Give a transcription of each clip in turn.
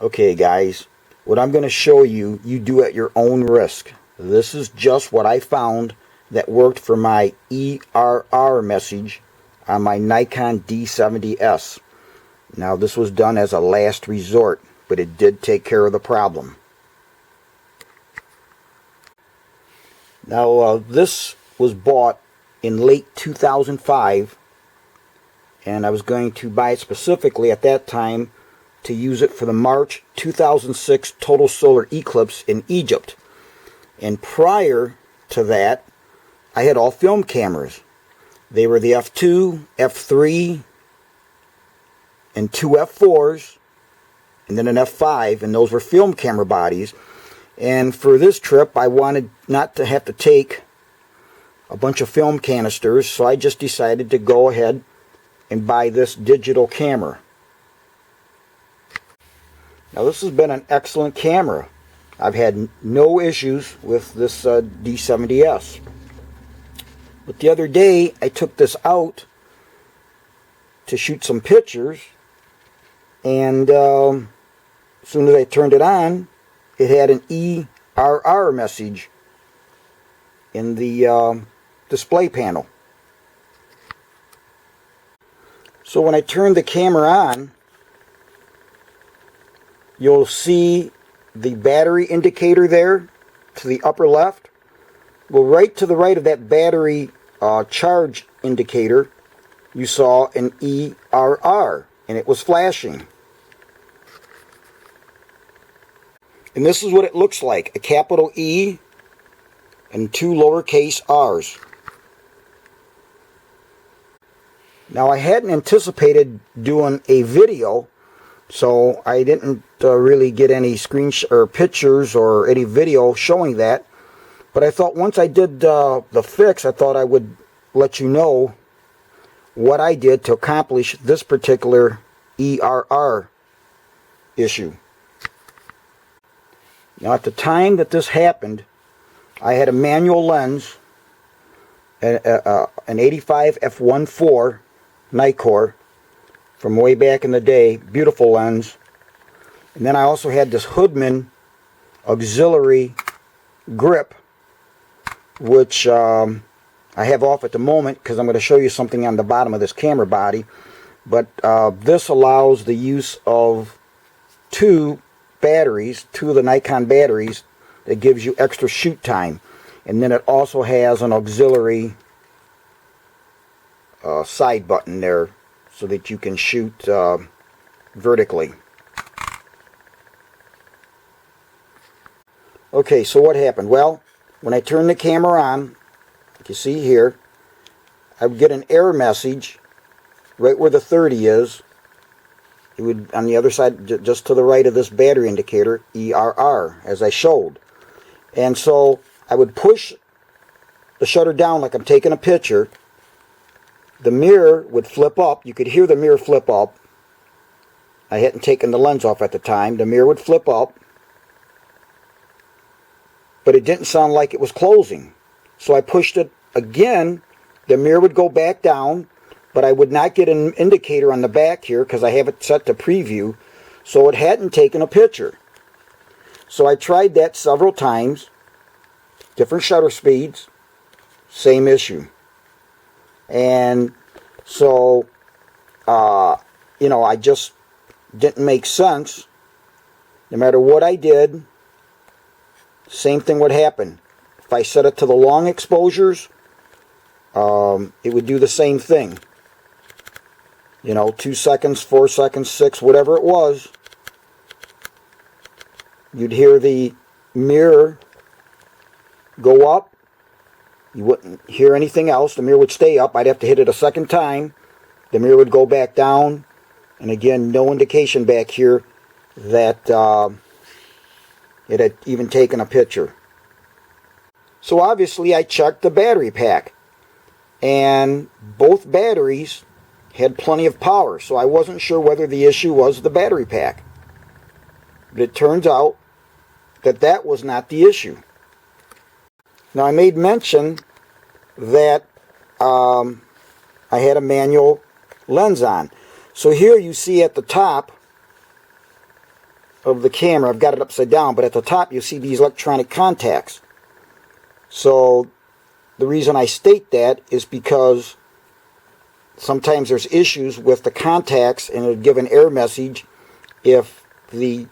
Okay guys, what I'm going to show you, you do at your own risk. This is just what I found that worked for my ERR message on my Nikon D70s. Now this was done as a last resort, but it did take care of the problem. Now this was bought in late 2005, and I was going to buy it specifically at that time to use it for the March 2006 total solar eclipse in Egypt. And prior to that, I had all film cameras. They were the f2, f3, and two f4s, and then an f5, and those were film camera bodies. And for this trip, I wanted not to have to take a bunch of film canisters, so I just decided to go ahead and buy this digital camera. Now this has been an excellent camera. I've had no issues with this D70s. But the other day I took this out to shoot some pictures, and as soon as I turned it on, it had an ERR message in the display panel. So when I turned the camera on, you'll see the battery indicator there to the upper left. Well, right to the right of that battery charge indicator, you saw an ERR, and it was flashing. And this is what it looks like: a capital E and two lowercase r's. Now I hadn't anticipated doing a video, so I didn't really get any or pictures or any video showing that. But I thought once I did the fix, I thought I would let you know what I did to accomplish this particular ERR issue. Now at the time that this happened, I had a manual lens, an 85 f1.4 Nikkor from way back in the day, beautiful lens. And then I also had this Hoodman auxiliary grip, which I have off at the moment because I'm going to show you something on the bottom of this camera body. But this allows the use of two batteries, two of the Nikon batteries, that gives you extra shoot time. And then it also has an auxiliary side button there so that you can shoot vertically. Okay, so what happened? Well, when I turned the camera on, like you see here, I would get an error message right where the 30 is. It would, on the other side, just to the right of this battery indicator, ERR, as I showed. And so I would push the shutter down like I'm taking a picture. The mirror would flip up. You could hear the mirror flip up. I hadn't taken the lens off at the time. The mirror would flip up, but it didn't sound like it was closing. So I pushed it again. The mirror would go back down, but I would not get an indicator on the back here because I have it set to preview, so it hadn't taken a picture. So I tried that several times, different shutter speeds, same issue. And so, you know, I just didn't make sense. No matter what I did, same thing would happen. If I set it to the long exposures, it would do the same thing. You know, 2 seconds, 4 seconds, 6, whatever it was. You'd hear the mirror go up. You wouldn't hear anything else. The mirror would stay up. I'd have to hit it a second time. The mirror would go back down. And again, no indication back here that it had even taken a picture. So obviously I checked the battery pack, and both batteries had plenty of power, so I wasn't sure whether the issue was the battery pack. But it turns out that that was not the issue. Now I made mention that I had a manual lens on. So here you see at the top of the camera, I've got it upside down, but at the top you see these electronic contacts. So the reason I state that is because sometimes there's issues with the contacts and it'll give an error message if the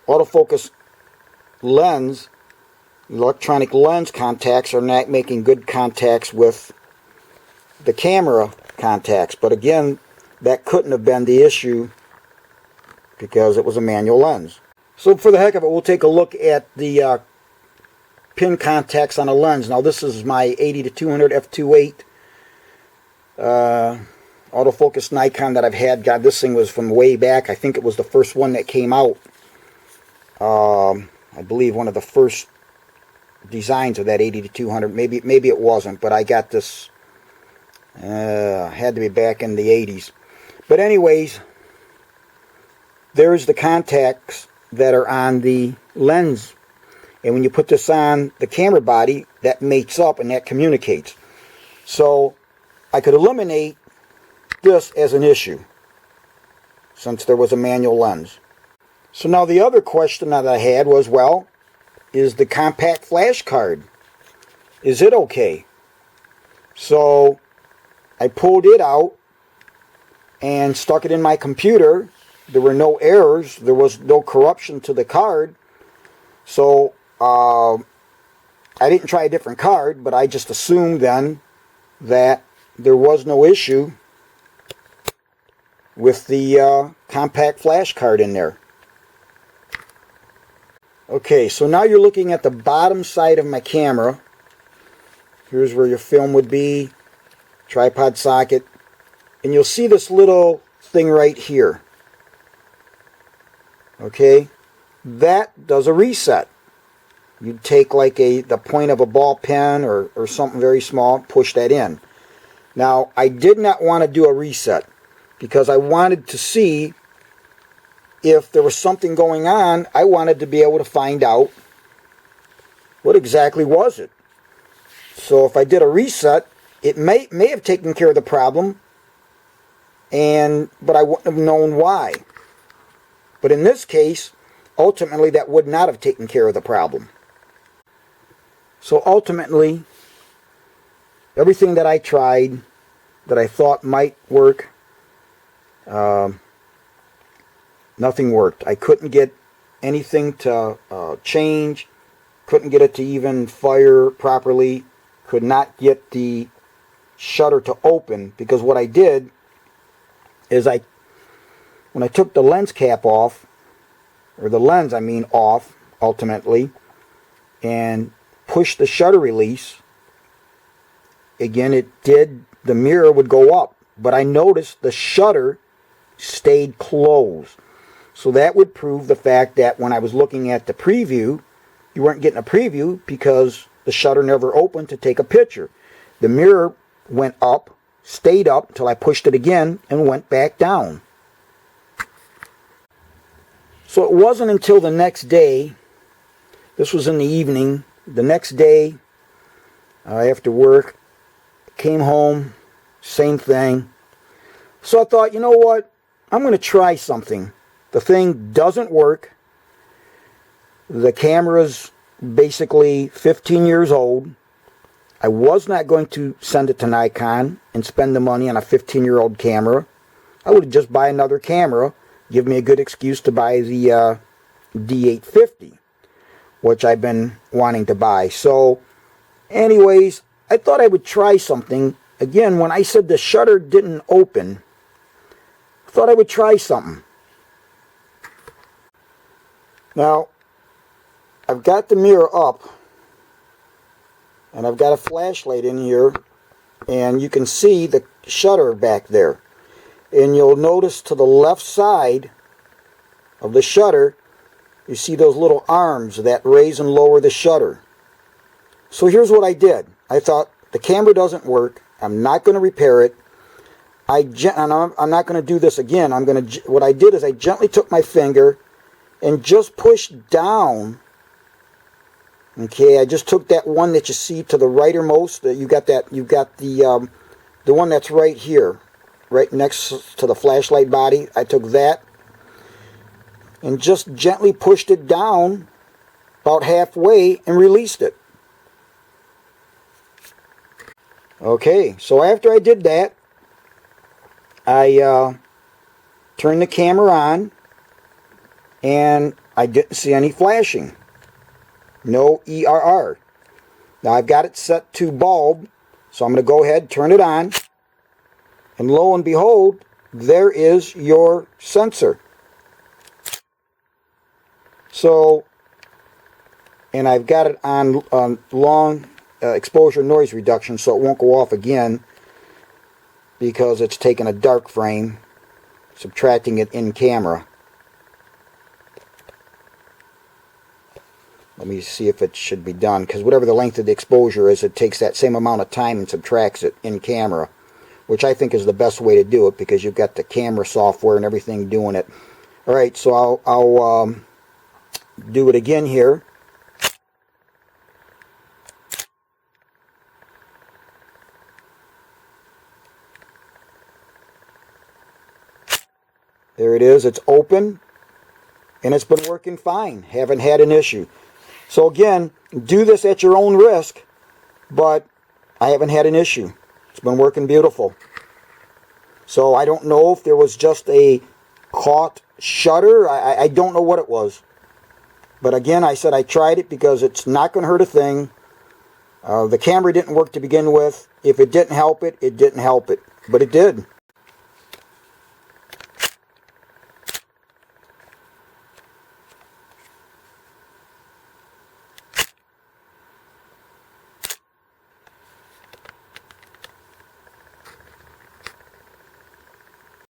autofocus lens, electronic lens contacts are not making good contacts with the camera contacts. But again, that couldn't have been the issue because it was a manual lens. So for the heck of it, we'll take a look at the pin contacts on a lens. Now this is my 80-200 f2.8 autofocus Nikon that I've had. God, this thing was from way back. I think it was the first one that came out. I believe one of the first designs of that 80-200. Maybe it wasn't, but I got this. Had to be back in the 80s. But anyways, there's the contacts that are on the lens. And when you put this on the camera body, that mates up and that communicates. So I could eliminate this as an issue since there was a manual lens. So now the other question that I had was, well, is the compact flash card, is it okay? So I pulled it out and stuck it in my computer. There were no errors. There was no corruption to the card. So I didn't try a different card, but I just assumed then that there was no issue with the compact flash card in there. Okay, so now you're looking at the bottom side of my camera. Here's where your film would be, tripod socket, and you'll see this little thing right here. Okay, that does a reset. You'd take like the point of a ball pen or something very small, push that in. Now, I did not want to do a reset because I wanted to see if there was something going on. I wanted to be able to find out what exactly was it. So if I did a reset, it may have taken care of the problem, but I wouldn't have known why. But in this case, ultimately that would not have taken care of the problem. So ultimately, everything that I tried that I thought might work, nothing worked. I couldn't get anything to change, couldn't get it to even fire properly, could not get the shutter to open, because what I did is when I took the lens cap off, or the lens I mean off ultimately, and pushed the shutter release, again the mirror would go up, but I noticed the shutter stayed closed. So that would prove the fact that when I was looking at the preview, you weren't getting a preview because the shutter never opened to take a picture. The mirror went up, stayed up until I pushed it again and went back down. So it wasn't until the next day, this was in the evening, the next day after work, came home, same thing. So I thought, you know what, I'm going to try something. The thing doesn't work. The camera's basically 15 years old. I was not going to send it to Nikon and spend the money on a 15-year-old camera. I would just buy another camera, give me a good excuse to buy the D850, which I've been wanting to buy. So anyways, I thought I would try something. Again, when I said the shutter didn't open, I thought I would try something. Now, I've got the mirror up, and I've got a flashlight in here, and you can see the shutter back there. And you'll notice to the left side of the shutter, you see those little arms that raise and lower the shutter. So here's what I did. I thought, the camera doesn't work. I'm not going to repair it. I'm not going to do this again. What I did is I gently took my finger and just pushed down. Okay, I just took that one that you see to the rightermost. You've got the one that's right here, right next to the flashlight body. I took that and just gently pushed it down about halfway and released it. Okay, so after I did that, I turned the camera on, and I didn't see any flashing. No ERR. Now I've got it set to bulb, so I'm going to go ahead, turn it on, and lo and behold, there is your sensor. So, and I've got it on long exposure noise reduction, so it won't go off again because it's taking a dark frame, subtracting it in camera. Let me see if it should be done, because whatever the length of the exposure is, it takes that same amount of time and subtracts it in camera, which I think is the best way to do it, because you've got the camera software and everything doing it. Alright, so I'll do it again here. There it is, it's open, and it's been working fine. Haven't had an issue. So again, do this at your own risk, but I haven't had an issue. It's been working beautiful. So I don't know if there was just a caught shutter. I don't know what it was. But again, I said I tried it because it's not going to hurt a thing. The camera didn't work to begin with. If it didn't help it, it didn't help it. But it did.